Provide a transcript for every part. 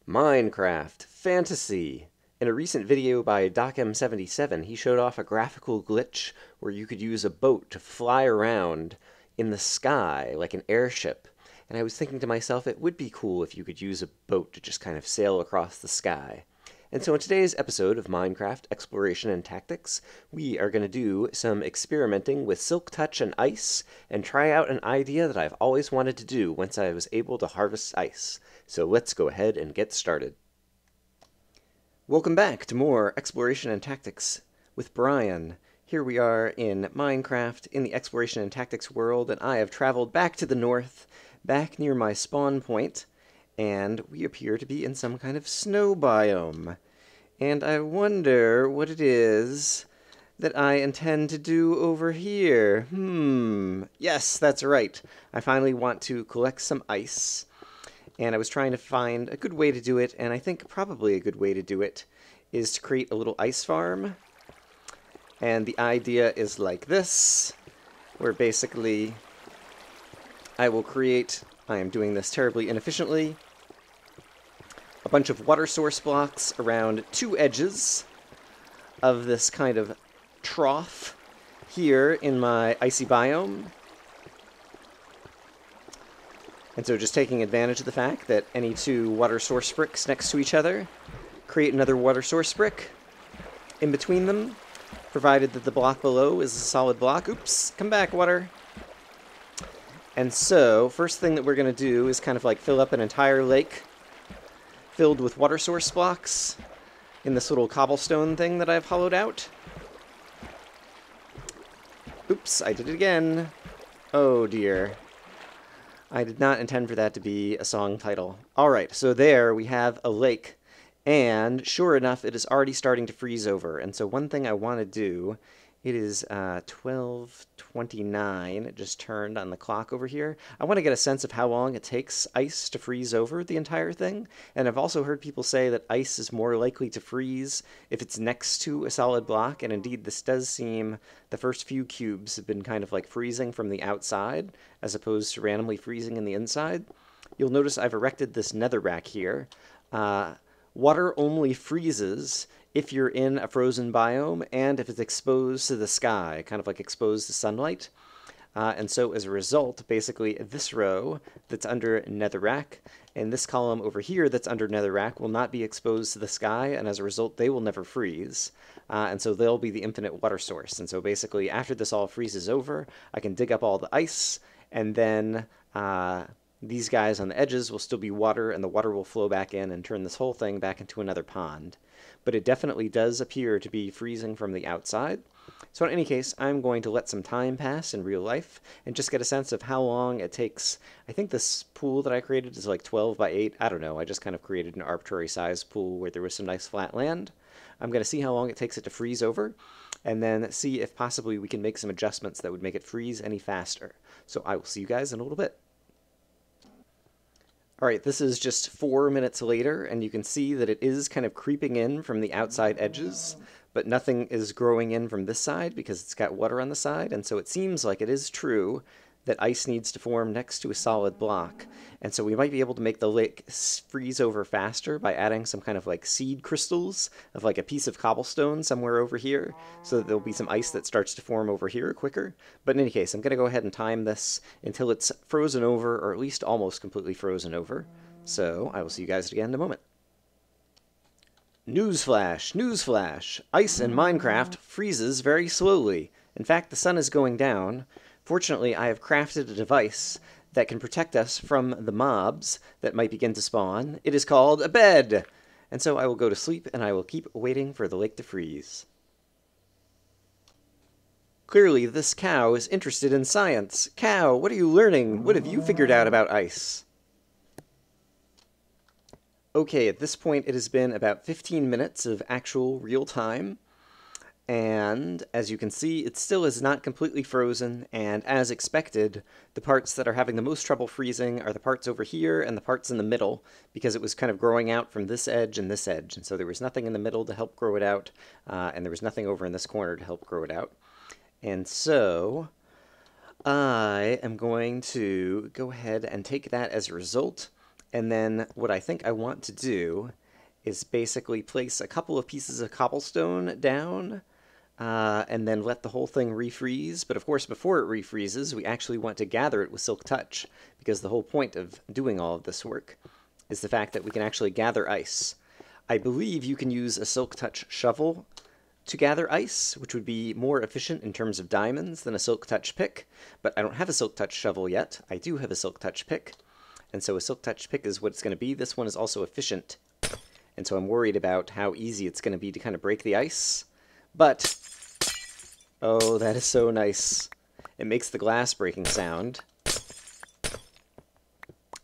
Minecraft Fantasy. In a recent video by DocM77, he showed off a graphical glitch where you could use a boat to fly around in the sky like an airship. And I was thinking to myself, it would be cool if you could use a boat to just kind of sail across the sky. And so in today's episode of Minecraft Exploration and Tactics, we are going to do some experimenting with Silk Touch and ice and try out an idea that I've always wanted to do once I was able to harvest ice. So let's go ahead and get started. Welcome back to more Exploration and Tactics with Brian. Here we are in Minecraft in the Exploration and Tactics world, and I have traveled back to the north, back near my spawn point, and we appear to be in some kind of snow biome. And I wonder what it is that I intend to do over here. Yes, that's right. I finally want to collect some ice. And I was trying to find a good way to do it, and I think probably a good way to do it is to create a little ice farm. And the idea is like this, where basically I am doing this terribly inefficiently, a bunch of water source blocks around two edges of this kind of trough here in my icy biome. And so just taking advantage of the fact that any two water source bricks next to each other create another water source brick in between them, provided that the block below is a solid block. Oops, come back, water. And so, first thing that we're going to do is kind of like fill up an entire lake filled with water source blocks in this little cobblestone thing that I've hollowed out. Oops, I did it again. Oh dear. I did not intend for that to be a song title. Alright, so there we have a lake, and sure enough, it is already starting to freeze over. And so one thing I want to do, it is 12:29, it just turned on the clock over here. I want to get a sense of how long it takes ice to freeze over the entire thing, and I've also heard people say that ice is more likely to freeze if it's next to a solid block, and indeed this does seem the first few cubes have been kind of like freezing from the outside as opposed to randomly freezing in the inside. You'll notice I've erected this netherrack here. Water only freezes if you're in a frozen biome and if it's exposed to the sky, kind of like exposed to sunlight. And so as a result, basically this row that's under netherrack and this column over here that's under netherrack will not be exposed to the sky, and as a result they will never freeze. And so they'll be the infinite water source. And so basically after this all freezes over, I can dig up all the ice, and then these guys on the edges will still be water, and the water will flow back in and turn this whole thing back into another pond. But it definitely does appear to be freezing from the outside. So in any case, I'm going to let some time pass in real life and just get a sense of how long it takes. I think this pool that I created is like 12 by 8. I don't know. I just kind of created an arbitrary size pool where there was some nice flat land. I'm going to see how long it takes it to freeze over, and then see if possibly we can make some adjustments that would make it freeze any faster. So I will see you guys in a little bit. Alright, this is just 4 minutes later, and you can see that it is kind of creeping in from the outside edges, but nothing is growing in from this side because it's got water on the side, and so it seems like it is true that ice needs to form next to a solid block. And so we might be able to make the lake freeze over faster by adding some kind of like seed crystals of like a piece of cobblestone somewhere over here, so that there'll be some ice that starts to form over here quicker. But in any case, I'm going to go ahead and time this until it's frozen over, or at least almost completely frozen over. So I will see you guys again in a moment. Newsflash! Newsflash! Ice in Minecraft freezes very slowly. In fact, the sun is going down. Fortunately, I have crafted a device that can protect us from the mobs that might begin to spawn. It is called a bed! And so I will go to sleep, and I will keep waiting for the lake to freeze. Clearly, this cow is interested in science. Cow, what are you learning? What have you figured out about ice? Okay, at this point it has been about 15 minutes of actual real time. And as you can see, it still is not completely frozen, and as expected, the parts that are having the most trouble freezing are the parts over here and the parts in the middle, because it was kind of growing out from this edge and this edge, and so there was nothing in the middle to help grow it out, and there was nothing over in this corner to help grow it out. And so I am going to go ahead and take that as a result And then what I think I want to do is basically place a couple of pieces of cobblestone down and then let the whole thing refreeze. But of course, before it refreezes, we actually want to gather it with Silk Touch, because the whole point of doing all of this work is the fact that we can actually gather ice. I believe you can use a Silk Touch shovel to gather ice, which would be more efficient in terms of diamonds than a Silk Touch pick, but I don't have a Silk Touch shovel yet. I do have a Silk Touch pick, and so a Silk Touch pick is what it's going to be. This one is also efficient, and so I'm worried about how easy it's going to be to kind of break the ice. But, oh, that is so nice. It makes the glass breaking sound.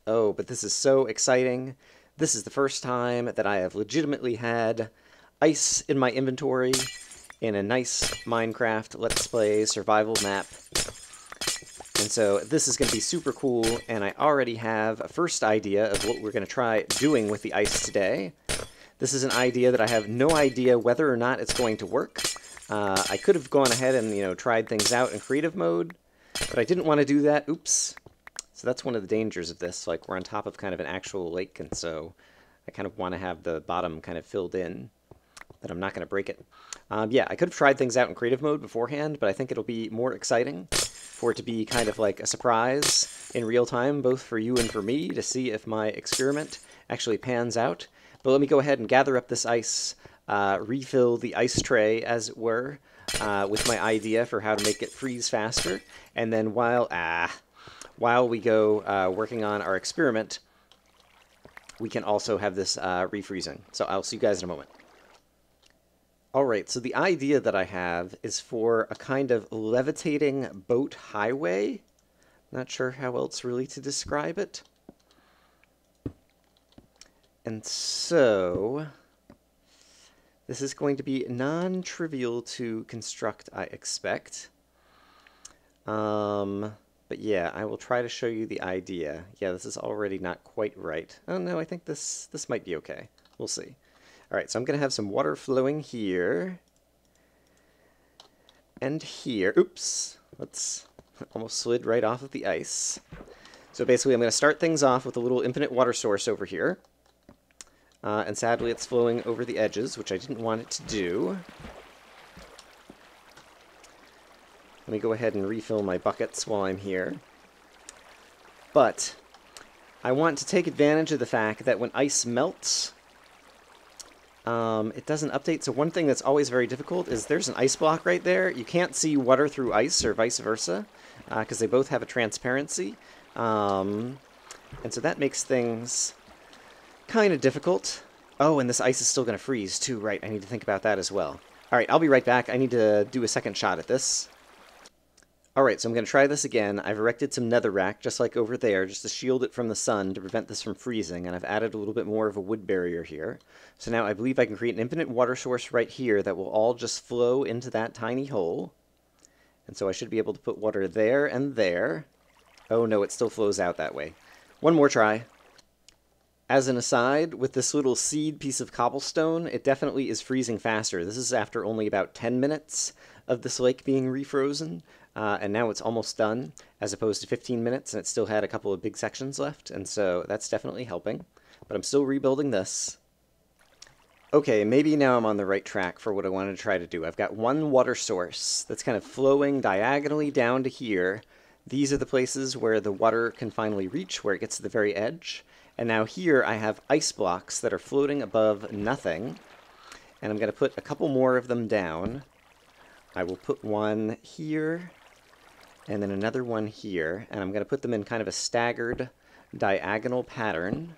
Oh, but this is so exciting. This is the first time that I have legitimately had ice in my inventory in a nice Minecraft Let's Play survival map. And so this is going to be super cool, and I already have a first idea of what we're going to try doing with the ice today. This is an idea that I have no idea whether or not it's going to work. I could have gone ahead and, tried things out in creative mode, but I didn't want to do that. Oops. So that's one of the dangers of this. Like, we're on top of kind of an actual lake, and so I kind of want to have the bottom kind of filled in, but I'm not going to break it. Yeah, I could have tried things out in creative mode beforehand, but I think it'll be more exciting for it to be kind of like a surprise in real time, both for you and for me, to see if my experiment actually pans out. But let me go ahead and gather up this ice, refill the ice tray, as it were, with my idea for how to make it freeze faster, and then while we go working on our experiment, we can also have this refreezing. So I'll see you guys in a moment. Alright, so the idea that I have is for a kind of levitating boat highway. Not sure how else really to describe it. And so this is going to be non-trivial to construct, I expect. But yeah, I will try to show you the idea. Yeah, this is already not quite right. Oh no, I think this might be okay. We'll see. Alright, so I'm going to have some water flowing here. And here. Oops. Let's almost slid right off of the ice. So basically I'm going to start things off with a little infinite water source over here. And sadly it's flowing over the edges, which I didn't want it to do. Let me go ahead and refill my buckets while I'm here. But I want to take advantage of the fact that when ice melts, it doesn't update. So one thing that's always very difficult is there's an ice block right there. You can't see water through ice or vice versa, because they both have a transparency. And so that makes things kind of difficult. Oh, and this ice is still going to freeze too, right? I need to think about that as well. Alright, I'll be right back. I need to do a second shot at this. Alright, so I'm going to try this again. I've erected some netherrack, just like over there, just to shield it from the sun to prevent this from freezing, and I've added a little bit more of a wood barrier here. So now I believe I can create an infinite water source right here that will all just flow into that tiny hole. And so I should be able to put water there and there. Oh no, it still flows out that way. One more try. As an aside, with this little seed piece of cobblestone, it definitely is freezing faster. This is after only about 10 minutes of this lake being refrozen. And now it's almost done, as opposed to 15 minutes, and it still had a couple of big sections left, and so that's definitely helping. But I'm still rebuilding this. Okay, maybe now I'm on the right track for what I wanted to try to do. I've got one water source that's kind of flowing diagonally down to here. These are the places where the water can finally reach, where it gets to the very edge. And now here I have ice blocks that are floating above nothing, and I'm going to put a couple more of them down. I will put one here, and then another one here, and I'm going to put them in kind of a staggered diagonal pattern,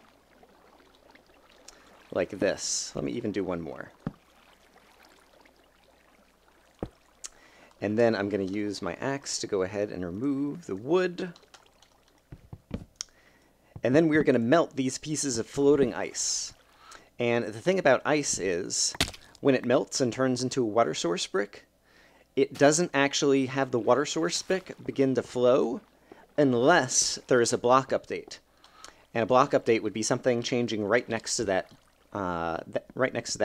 like this. Let me even do one more. And then I'm going to use my axe to go ahead and remove the wood. And then we're going to melt these pieces of floating ice. And the thing about ice is, when it melts and turns into a water source brick, it doesn't actually have the water source brick begin to flow unless there is a block update. And a block update would be something changing right next to that,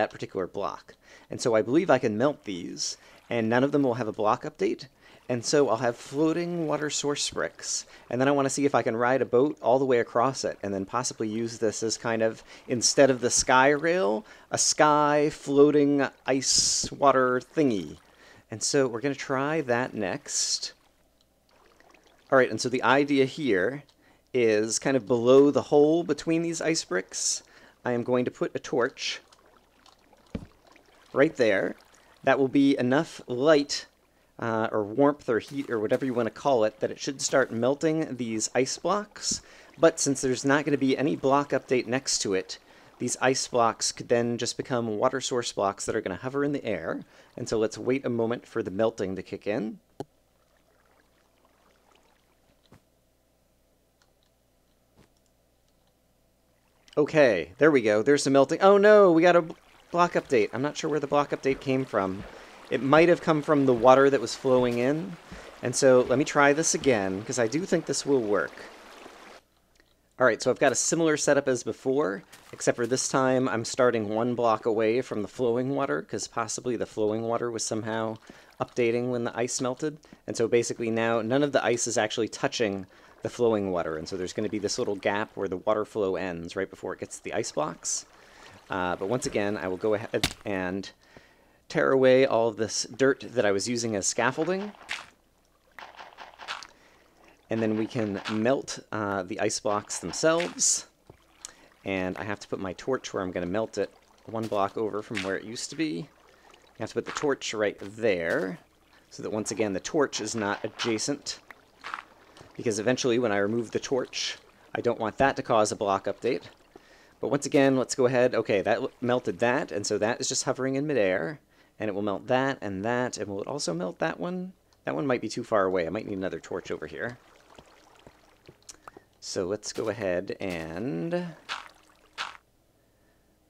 particular block. And so I believe I can melt these, and none of them will have a block update. And so I'll have floating water source bricks. And then I want to see if I can ride a boat all the way across it and then possibly use this as kind of, instead of the sky rail, a sky floating ice water thingy. And so we're going to try that next. All right, and so the idea here is kind of below the hole between these ice bricks, I am going to put a torch right there. That will be enough light or warmth or heat or whatever you want to call it, that it should start melting these ice blocks. But since there's not going to be any block update next to it, these ice blocks could then just become water source blocks that are going to hover in the air. And so let's wait a moment for the melting to kick in. Okay, there we go. There's the melting. Oh no, we got a block update. I'm not sure where the block update came from. It might have come from the water that was flowing in. And so let me try this again, because I do think this will work. Alright, so I've got a similar setup as before, except for this time I'm starting one block away from the flowing water, because possibly the flowing water was somehow updating when the ice melted. And so basically now none of the ice is actually touching the flowing water, and so there's going to be this little gap where the water flow ends right before it gets to the ice blocks. But once again, I will go ahead and tear away all of this dirt that I was using as scaffolding. And then we can melt the ice blocks themselves. And I have to put my torch where I'm going to melt it one block over from where it used to be. You have to put the torch right there, so that once again the torch is not adjacent. Because eventually when I remove the torch, I don't want that to cause a block update. But once again, let's go ahead. Okay, that melted that, and so that is just hovering in midair. And it will melt that, and will it also melt that one? That one might be too far away. I might need another torch over here. So let's go ahead and... Is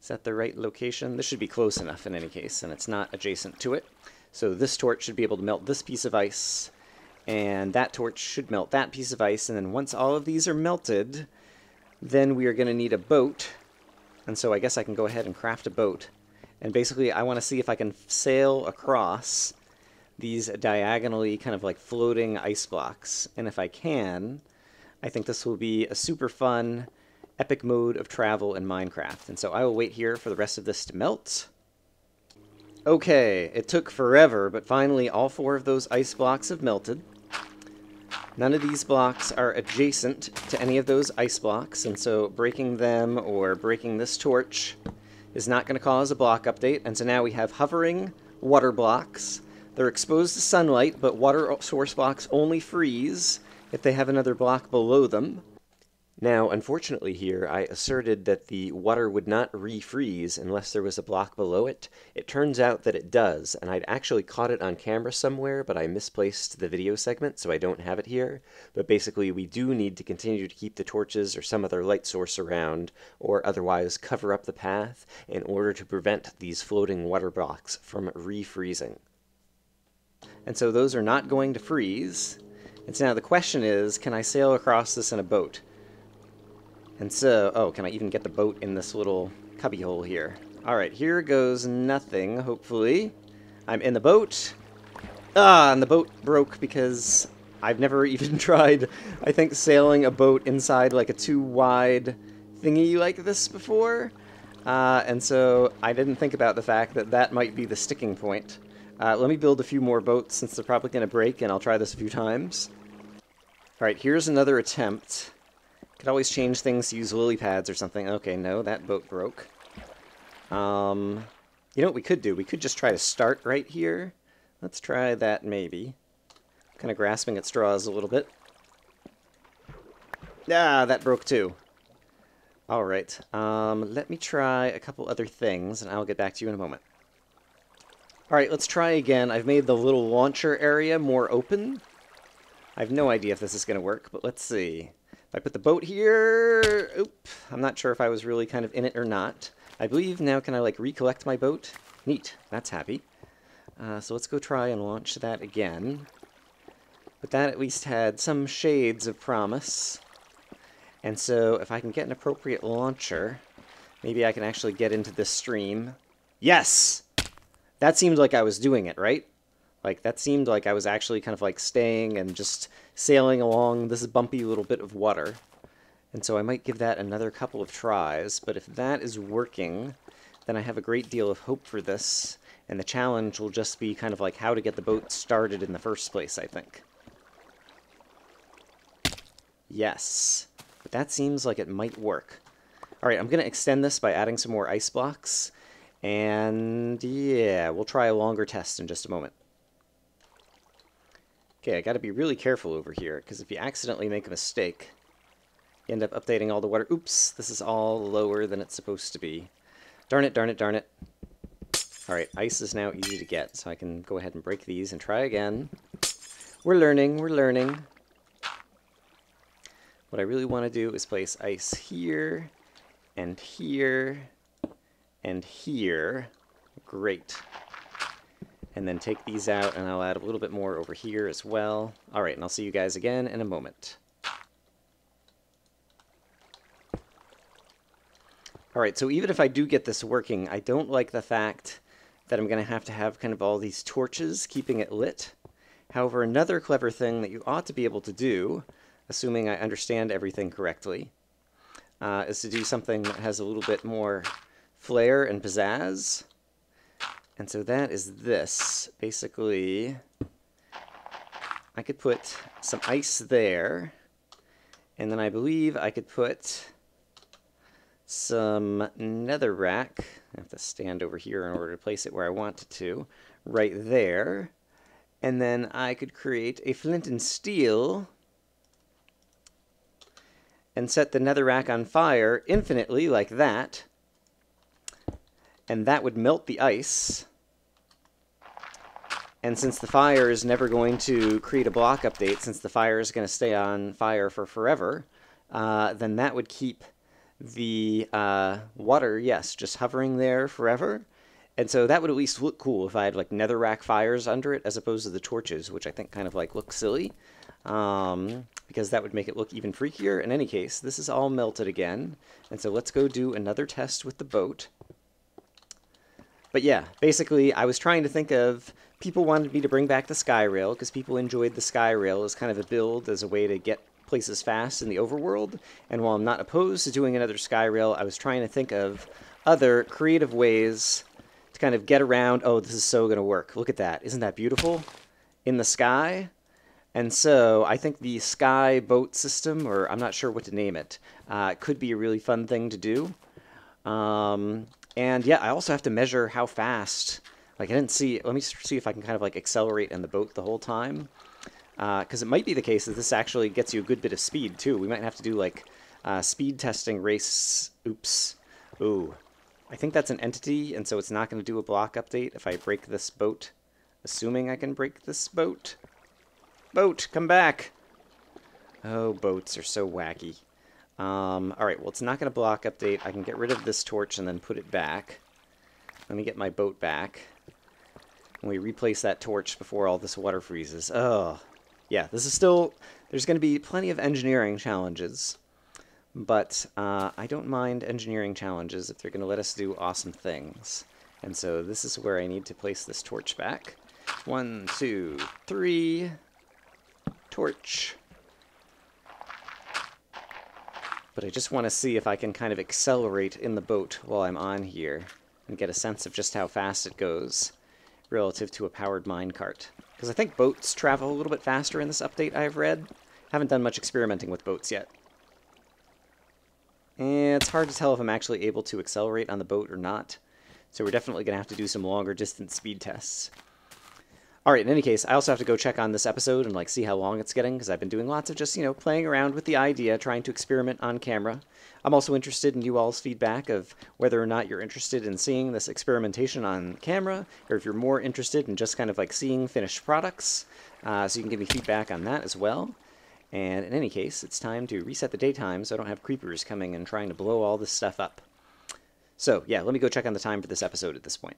that the right location? This should be close enough in any case, and it's not adjacent to it. So this torch should be able to melt this piece of ice, and that torch should melt that piece of ice, and then once all of these are melted, then we are going to need a boat. And so I guess I can go ahead and craft a boat. And basically, I want to see if I can sail across these diagonally kind of like floating ice blocks. And if I can, I think this will be a super fun, epic mode of travel in Minecraft. And so I will wait here for the rest of this to melt. Okay, it took forever, but finally all 4 of those ice blocks have melted. None of these blocks are adjacent to any of those ice blocks, and so breaking them or breaking this torch is not going to cause a block update. And so now we have hovering water blocks. They're exposed to sunlight, but water source blocks only freeze if they have another block below them. Now, unfortunately here, I asserted that the water would not refreeze unless there was a block below it. It turns out that it does, and I'd actually caught it on camera somewhere, but I misplaced the video segment, so I don't have it here. But basically, we do need to continue to keep the torches or some other light source around, or otherwise cover up the path, in order to prevent these floating water blocks from refreezing. And so those are not going to freeze. And so now the question is, can I sail across this in a boat? And so, oh, can I even get the boat in this little cubbyhole here? Alright, here goes nothing, hopefully. I'm in the boat. Ah, and the boat broke because I've never even tried, I think, sailing a boat inside like a too wide thingy like this before. And so I didn't think about the fact that that might be the sticking point. Let me build a few more boats since they're probably going to break, and I'll try this a few times. Alright, here's another attempt. Could always change things to use lily pads or something. Okay, no, that boat broke. You know what we could do? We could just try to start right here. Let's try that, maybe. Kind of grasping at straws a little bit. Ah, that broke too. Alright, let me try a couple other things, and I'll get back to you in a moment. Alright, let's try again. I've made the little launcher area more open. I have no idea if this is going to work, but let's see. If I put the boat here... Oop, I'm not sure if I was really kind of in it or not. I believe now can I, like, recollect my boat? Neat. That's happy. So let's go try and launch that again. But that at least had some shades of promise. And so if I can get an appropriate launcher, maybe I can actually get into this stream. Yes! That seemed like I was doing it, right? Like, that seemed like I was actually kind of like staying and just sailing along this bumpy little bit of water. And so I might give that another couple of tries, but if that is working, then I have a great deal of hope for this, and the challenge will just be kind of like how to get the boat started in the first place, I think. Yes, but that seems like it might work. All right, I'm going to extend this by adding some more ice blocks, and yeah, we'll try a longer test in just a moment. Okay, I got to be really careful over here, because if you accidentally make a mistake, you end up updating all the water. Oops, this is all lower than it's supposed to be. Darn it, darn it, darn it. All right, ice is now easy to get, so I can go ahead and break these and try again. We're learning, we're learning. What I really want to do is place ice here, and here, and here. Great. And then take these out, and I'll add a little bit more over here as well. All right, and I'll see you guys again in a moment. All right, so even if I do get this working, I don't like the fact that I'm going to have kind of all these torches keeping it lit. However, another clever thing that you ought to be able to do, assuming I understand everything correctly, is to do something that has a little bit more flair and pizzazz. And so that is this. Basically, I could put some ice there, and then I believe I could put some netherrack. I have to stand over here in order to place it where I want it to, right there. And then I could create a flint and steel and set the netherrack on fire infinitely like that. And that would melt the ice. And since the fire is never going to create a block update, since the fire is going to stay on fire for forever, then that would keep the water, yes, just hovering there forever. And so that would at least look cool if I had like netherrack fires under it as opposed to the torches, which I think kind of like look silly, because that would make it look even freakier. In any case, this is all melted again. And so let's go do another test with the boat. But yeah, basically I was trying to think of, people wanted me to bring back the sky rail because people enjoyed the sky rail as kind of a build, as a way to get places fast in the overworld. And while I'm not opposed to doing another sky rail, I was trying to think of other creative ways to kind of get around, oh, this is so going to work. Look at that. Isn't that beautiful? In the sky. And so I think the sky boat system, or I'm not sure what to name it, could be a really fun thing to do. And yeah, I also have to measure how fast. Like, I didn't see, let me see if I can kind of like accelerate in the boat the whole time. Because it might be the case that this actually gets you a good bit of speed too. We might have to do like speed testing race. Oops. Ooh. I think that's an entity, and so it's not going to do a block update if I break this boat. Assuming I can break this boat. Boat, come back! Oh, boats are so wacky. Alright, well, it's not going to block update. I can get rid of this torch and then put it back. Let me get my boat back. And we replace that torch before all this water freezes. Oh, yeah, this is still... There's going to be plenty of engineering challenges. But I don't mind engineering challenges if they're going to let us do awesome things. And so this is where I need to place this torch back. 1, 2, 3. Torch. But I just want to see if I can kind of accelerate in the boat while I'm on here and get a sense of just how fast it goes relative to a powered minecart. Because I think boats travel a little bit faster in this update I've read. Haven't done much experimenting with boats yet. And it's hard to tell if I'm actually able to accelerate on the boat or not. So we're definitely going to have to do some longer distance speed tests. Alright, in any case, I also have to go check on this episode and like see how long it's getting, because I've been doing lots of just, you know, playing around with the idea, trying to experiment on camera. I'm also interested in you all's feedback of whether or not you're interested in seeing this experimentation on camera, or if you're more interested in just kind of like seeing finished products. So you can give me feedback on that as well. And in any case, it's time to reset the daytime so I don't have creepers coming and trying to blow all this stuff up. So, yeah, let me go check on the time for this episode at this point.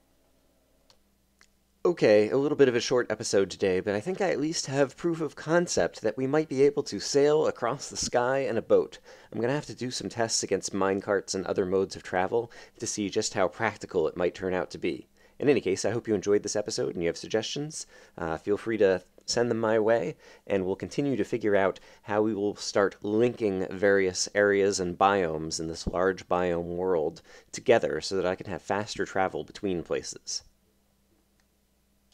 Okay, a little bit of a short episode today, but I think I at least have proof of concept that we might be able to sail across the sky in a boat. I'm going to have to do some tests against minecarts and other modes of travel to see just how practical it might turn out to be. In any case, I hope you enjoyed this episode and you have suggestions. Feel free to send them my way, and we'll continue to figure out how we will start linking various areas and biomes in this large biome world together so that I can have faster travel between places.